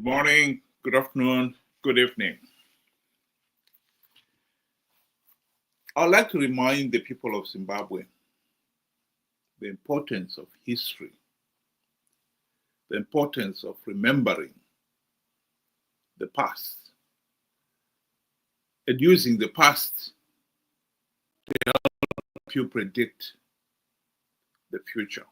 morning, good afternoon, good evening. I'd like to remind the people of Zimbabwe the importance of history, the importance of remembering the past and using the past to help you predict the future.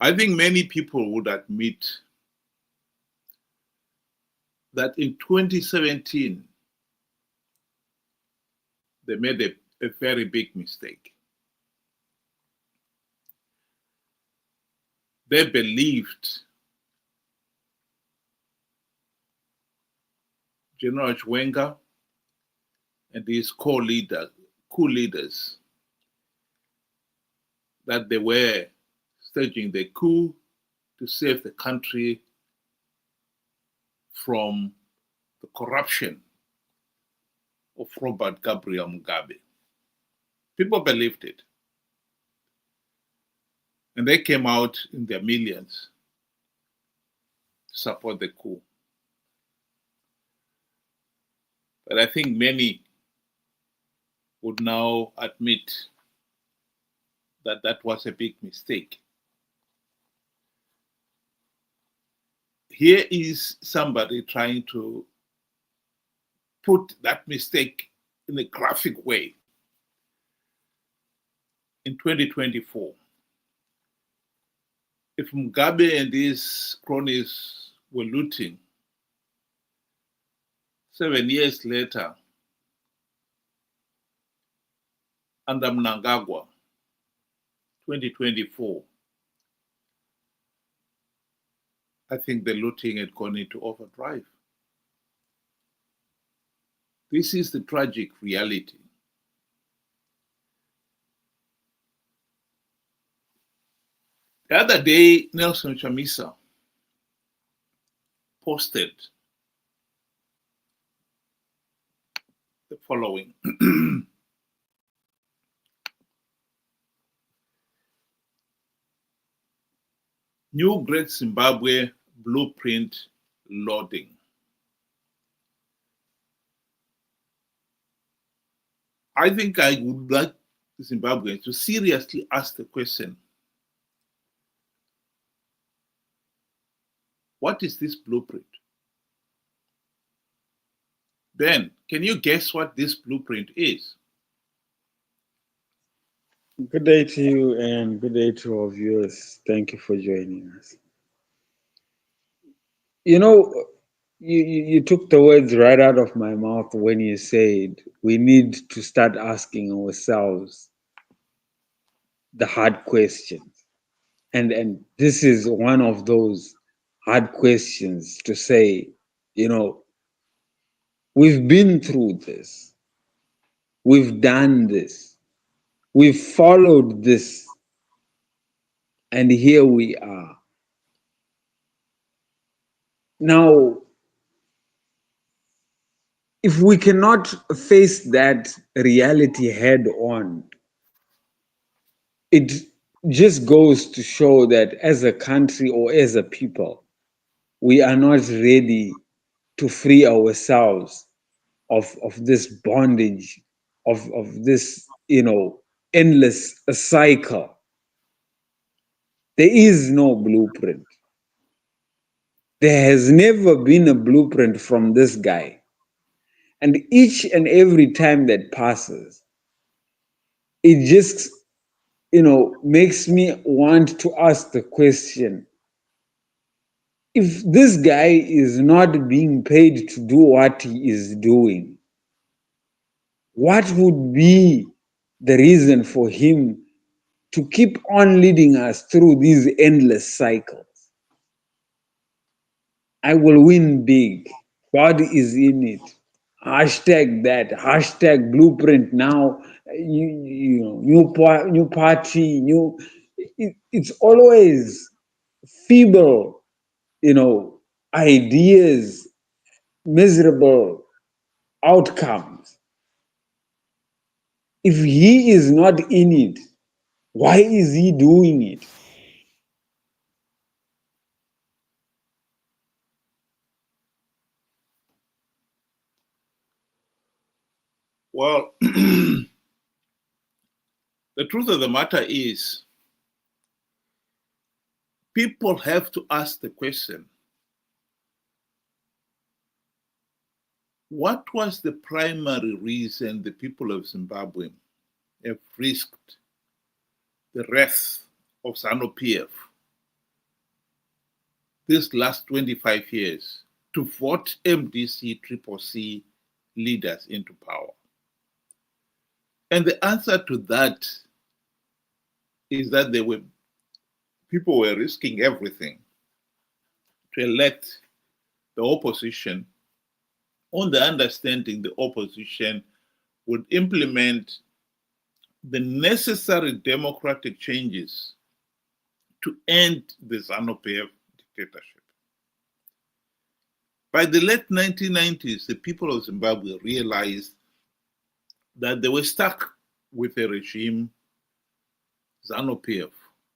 I think many people would admit that in 2017, they made a very big mistake. They believed General Chiwenga and his coup leaders, that they were staging the coup to save the country from the corruption of Robert Gabriel Mugabe. People believed it. And they came out in their millions to support the coup. But I think many would now admit that that was a big mistake. Here is somebody trying to put that mistake in a graphic way. In 2024, if Mugabe and his cronies were looting, 7 years later, under Mnangagwa, 2024, I think the looting had gone into overdrive. This is the tragic reality. The other day, Nelson Chamisa posted the following. New Great Zimbabwe Blueprint Loading. I think I would like Zimbabweans to seriously ask the question, what is this blueprint? Ben, can you guess what this blueprint is? Good day to you and good day to our viewers. Thank you for joining us. You know, you took the words right out of my mouth when you said we need to start asking ourselves the hard questions. And this is one of those hard questions to say, we've been through this. We've done this. We've followed this. And here we are. Now, if we cannot face that reality head on, it just goes to show that as a country or as a people, we are not ready to free ourselves of this bondage, of this, endless cycle. There is no blueprint. There has never been a blueprint from this guy. And each and every time that passes, it just, makes me want to ask the question, if this guy is not being paid to do what he is doing, what would be the reason for him to keep on leading us through these endless cycles? I will win big. God is in it. Hashtag that. Hashtag blueprint now. New party. It's always feeble, ideas, miserable outcomes. If he is not in it, why is he doing it? Well, the truth of the matter is, people have to ask the question, what was the primary reason the people of Zimbabwe have risked the wrath of ZANU-PF this last 25 years to vote MDC-CCC leaders into power? And the answer to that is that people were risking everything to elect the opposition on the understanding the opposition would implement the necessary democratic changes to end the ZANU-PF dictatorship. By the late 1990s, the people of Zimbabwe realized that they were stuck with a regime, ZANU-PF,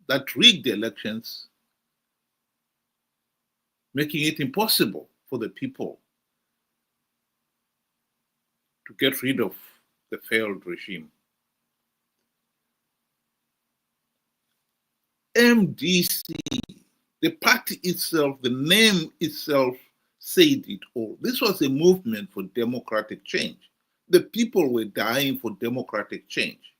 that rigged the elections, making it impossible for the people to get rid of the failed regime. MDC, the party itself, the name itself said it all. This was a movement for democratic change. The people were dying for democratic change.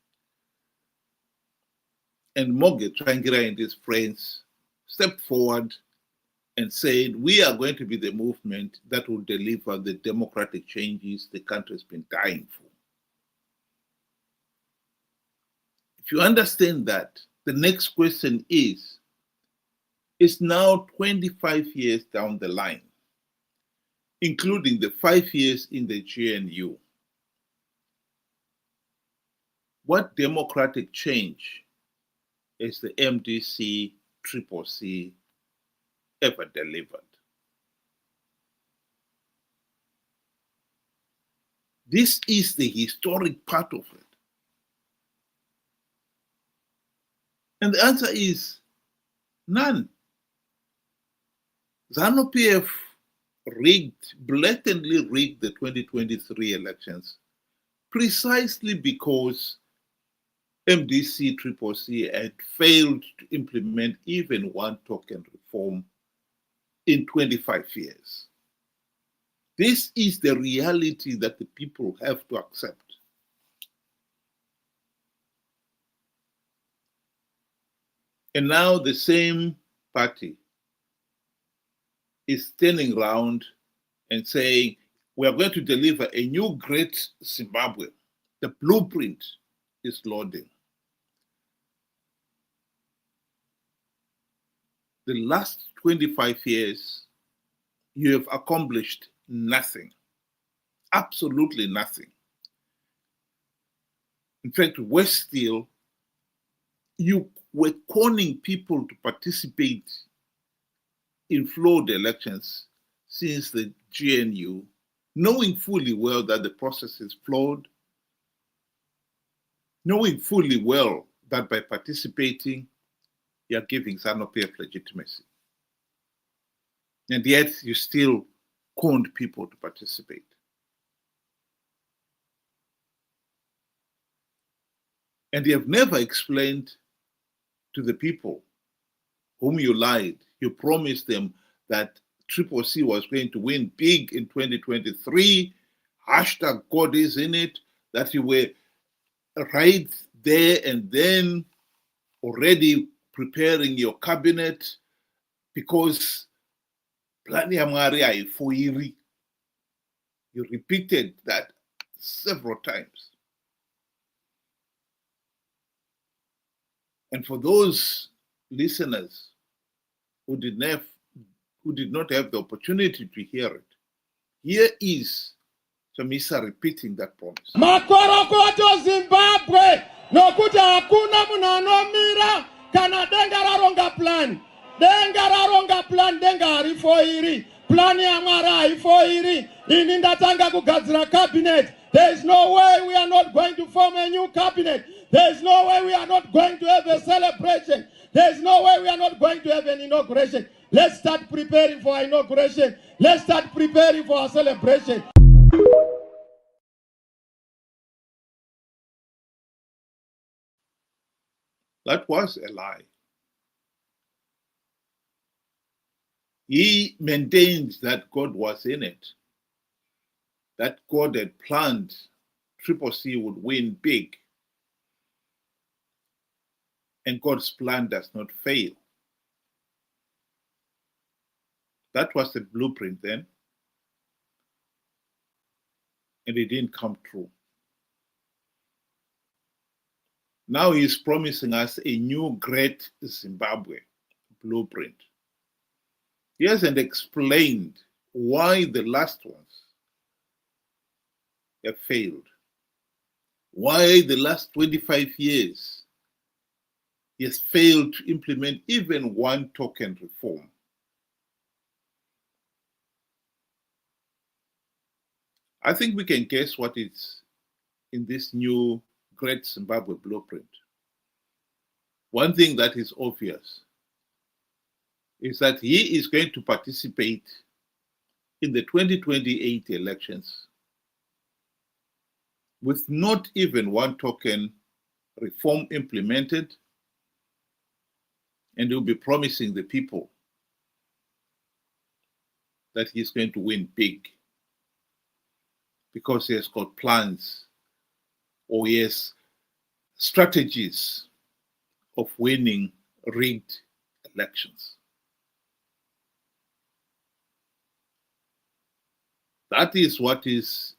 And Moge Tsvangira and his friends stepped forward and said, we are going to be the movement that will deliver the democratic changes the country has been dying for. If you understand that, the next question is, it's now 25 years down the line, including the 5 years in the GNU. What democratic change is the MDC-CCC ever delivered? This is the historic part of it. And the answer is none. ZANU-PF blatantly rigged the 2023 elections precisely because MDC-CCC had failed to implement even one token reform in 25 years. This is the reality that the people have to accept. And now the same party is turning around and saying, we are going to deliver a new great Zimbabwe. The blueprint is loading. The last 25 years, you have accomplished nothing, absolutely nothing. In fact, worse still, you were conning people to participate in flawed elections since the GNU, knowing fully well that the process is flawed, knowing fully well that by participating, you're giving ZANU-PF legitimacy. And yet you still conned people to participate. And you have never explained to the people whom you lied. You promised them that CCC was going to win big in 2023, hashtag God is in it, that you were right there and then already preparing your cabinet because Plani Amari Aifoiri. You repeated that several times. And for those listeners who did not have the opportunity to hear it, here is Chamisa repeating that promise. Makorokoto Zimbabwe nokuti hakuna munhu anomira kana denga raronga plan. Denga raronga plan, denga harifoiri. Plani yamwari haifoiri. Ini ndatanga kugadzira cabinet. There is no way we are not going to form a new cabinet. There is no way we are not going to have a celebration. There is no way we are not going to have an inauguration. Let's start preparing for our inauguration. Let's start preparing for our celebration. That was a lie. He maintained that God was in it, that God had planned Triple C would win big, and God's plan does not fail. That was the blueprint then, and it didn't come true. Now he's promising us a new great Zimbabwe blueprint. He hasn't explained why the last ones have failed, why the last 25 years he has failed to implement even one token reform. I think we can guess what is in this new Great Zimbabwe blueprint. One thing that is obvious is that he is going to participate in the 2028 elections with not even one token reform implemented, and he'll be promising the people that he's going to win big because he has got plans or he has strategies of winning rigged elections. That is what is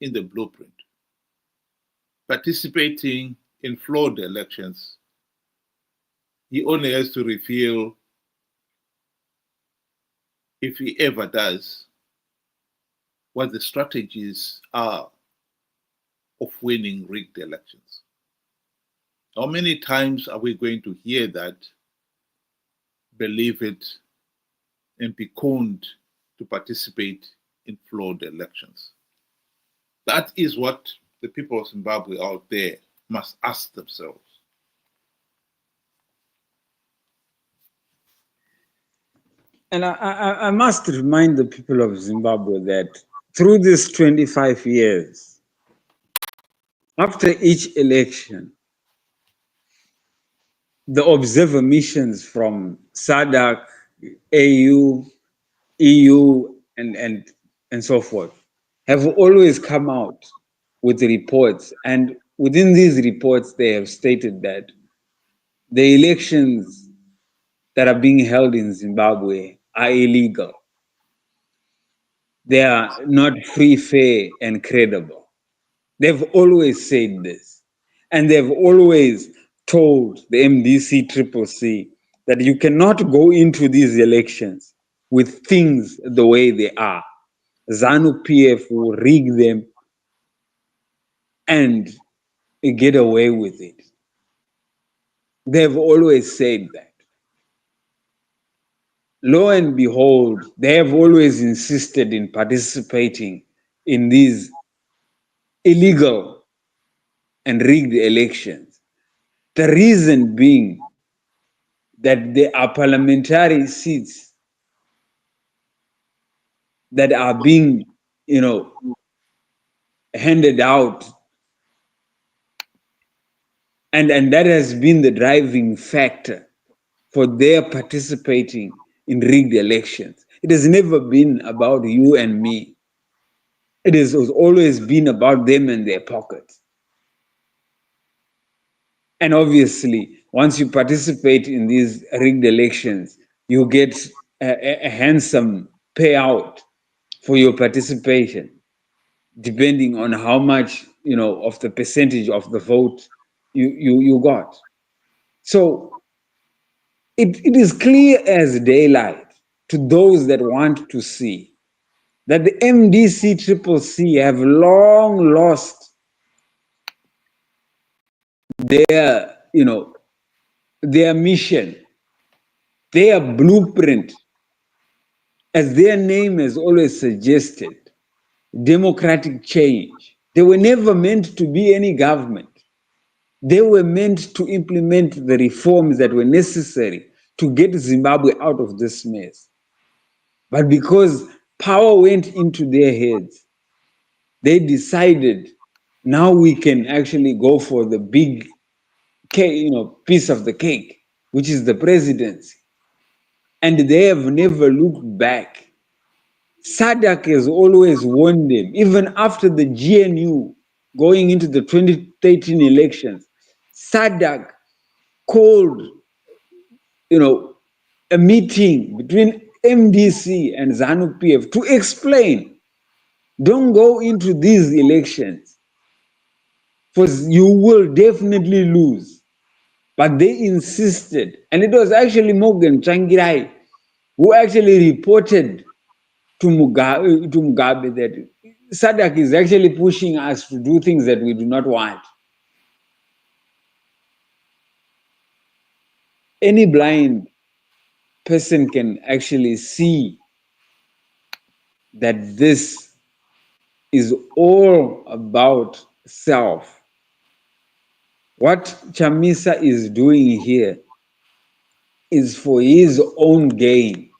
in the blueprint. Participating in flawed elections, he only has to reveal, if he ever does, what the strategies are of winning rigged elections. How many times are we going to hear that, believe it, and be conned to participate in flawed elections? That is what the people of Zimbabwe out there must ask themselves. And I must remind the people of Zimbabwe that through these 25 years, after each election, the observer missions from SADC, AU, EU, and so forth have always come out with reports. And within these reports, they have stated that the elections that are being held in Zimbabwe are illegal. They are not free, fair, and credible. They've always said this. And they've always told the MDC CCC that you cannot go into these elections with things the way they are. ZANU-PF will rig them and get away with it. They've always said that. Lo and behold, they have always insisted in participating in these illegal and rigged elections. The reason being that there are parliamentary seats that are being, handed out. And that has been the driving factor for their participating in rigged elections. It has never been about you and me. It has always been about them and their pockets. And obviously, once you participate in these rigged elections, you get a handsome payout for your participation, depending on how much, of the percentage of the vote you got. So it is clear as daylight to those that want to see that the MDC CCC have long lost their, their mission, their blueprint, as their name has always suggested, democratic change. They were never meant to be any government. They were meant to implement the reforms that were necessary to get Zimbabwe out of this mess. But because power went into their heads, they decided now we can actually go for the big piece of the cake, which is the presidency. And they have never looked back. SADC has always warned them, even after the GNU going into the 2013 elections. SADC called, a meeting between MDC and ZANU-PF to explain, don't go into these elections, because you will definitely lose. But they insisted, and it was actually Morgan Changirai who actually reported to Mugabe that SADC is actually pushing us to do things that we do not want. Any blind person can actually see that this is all about self. What Chamisa is doing here is for his own gain.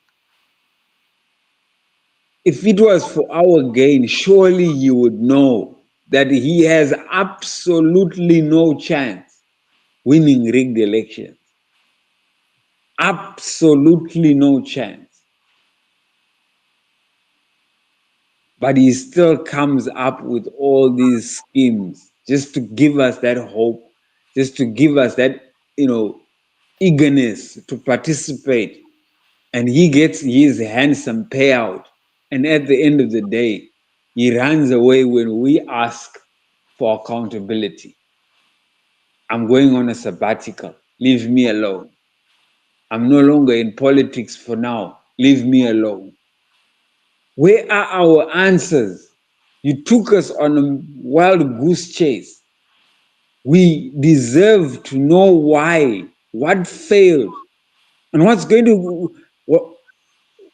If it was for our gain, surely you would know that he has absolutely no chance winning rigged elections. Absolutely no chance. But he still comes up with all these schemes just to give us that hope, just to give us that, eagerness to participate. And he gets his handsome payout. And at the end of the day, he runs away when we ask for accountability. I'm going on a sabbatical. Leave me alone. I'm no longer in politics for now. Leave me alone. Where are our answers? You took us on a wild goose chase. We deserve to know why, what failed, and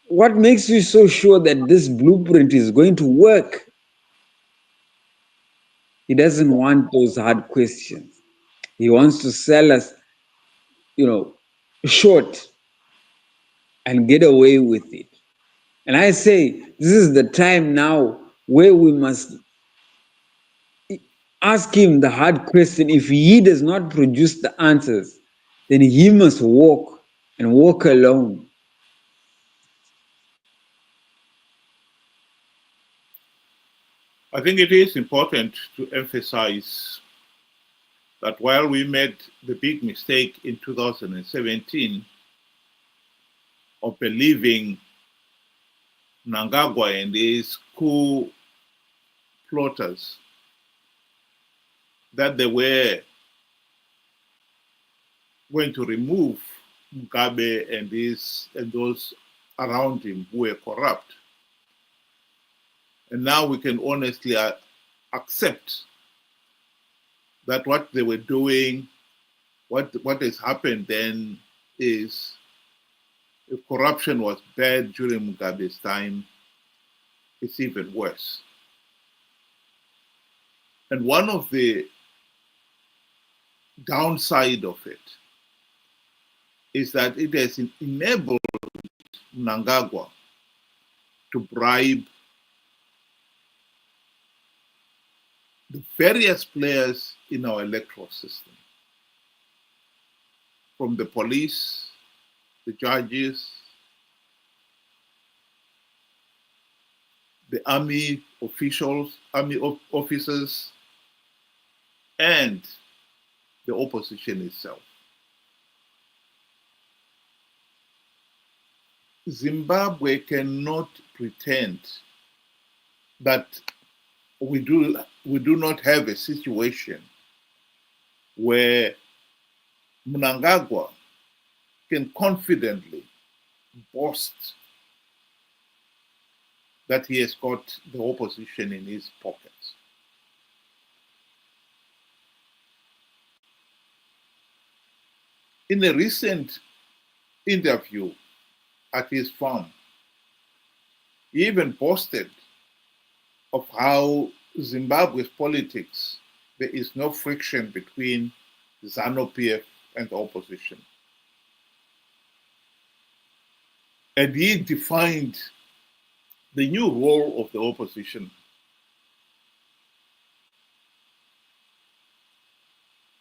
what makes you so sure that this blueprint is going to work? He doesn't want those hard questions. He wants to sell us, short and get away with it. And I say, this is the time now where we must ask him the hard question. If he does not produce the answers, then he must walk and walk alone. I think it is important to emphasize that while we made the big mistake in 2017 of believing Mnangagwa and his coup plotters that they were going to remove Mugabe and those around him who were corrupt. And now we can honestly accept that what they were doing, what has happened then is, if corruption was bad during Mugabe's time, it's even worse. And one of the downside of it is that it has enabled Mnangagwa to bribe the various players in our electoral system, from the police, the judges, the army officials, army officers, and the opposition itself. Zimbabwe cannot pretend that we do not have a situation where Mnangagwa can confidently boast that he has got the opposition in his pockets. In a recent interview at his farm, he even boasted of how Zimbabwe's politics, there is no friction between ZANU-PF and the opposition. And he defined the new role of the opposition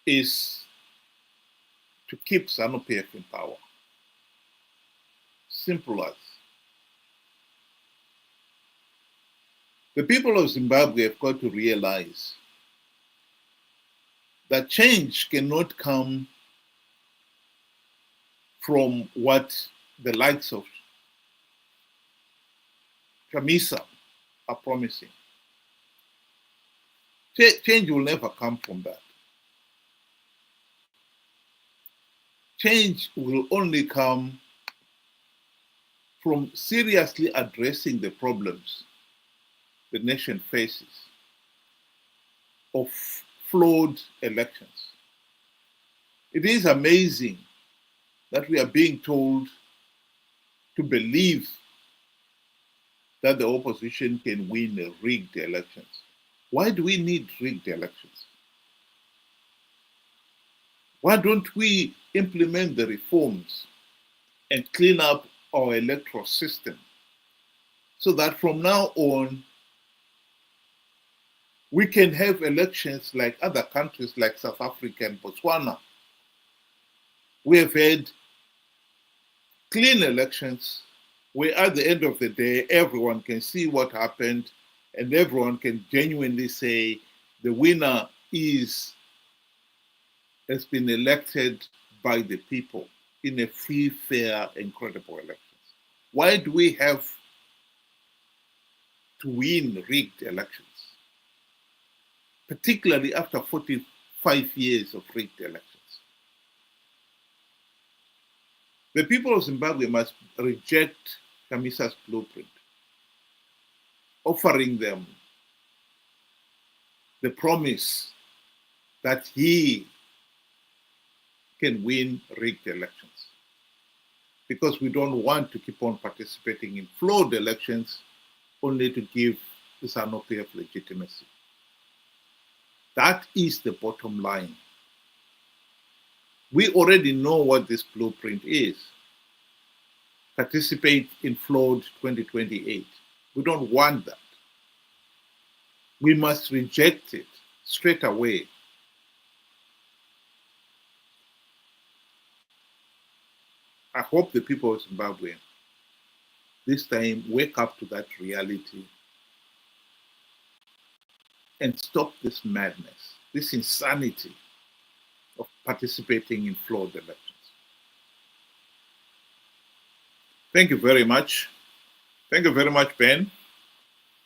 is to keep ZANU-PF in power. Simple as. The people of Zimbabwe have got to realize that change cannot come from what the likes of Chamisa are promising. Change will never come from that. Change will only come from seriously addressing the problems the nation faces of flawed elections. It is amazing that we are being told to believe that the opposition can win rigged elections. Why do we need rigged elections? Why don't we implement the reforms and clean up our electoral system so that from now on we can have elections like other countries like South Africa and Botswana? We have had clean elections where at the end of the day, everyone can see what happened and everyone can genuinely say the winner has been elected by the people in a free, fair, and credible elections. Why do we have to win rigged elections? Particularly after 45 years of rigged elections. The people of Zimbabwe must reject Chamisa's blueprint, offering them the promise that he can win rigged elections. Because we don't want to keep on participating in flawed elections only to give the ZANU-PF legitimacy. That is the bottom line. We already know what this blueprint is. Participate in flawed 2028. We don't want that. We must reject it straight away. I hope the people of Zimbabwe this time wake up to that reality and stop this madness, this insanity of participating in flawed elections. Thank you very much. Thank you very much, Ben.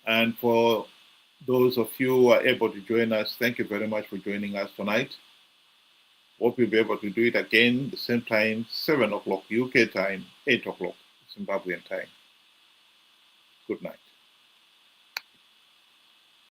And for those of you who are able to join us, thank you very much for joining us tonight. Hope you'll be able to do it again the same time, 7 o'clock UK time, 8 o'clock Zimbabwean time. Good night.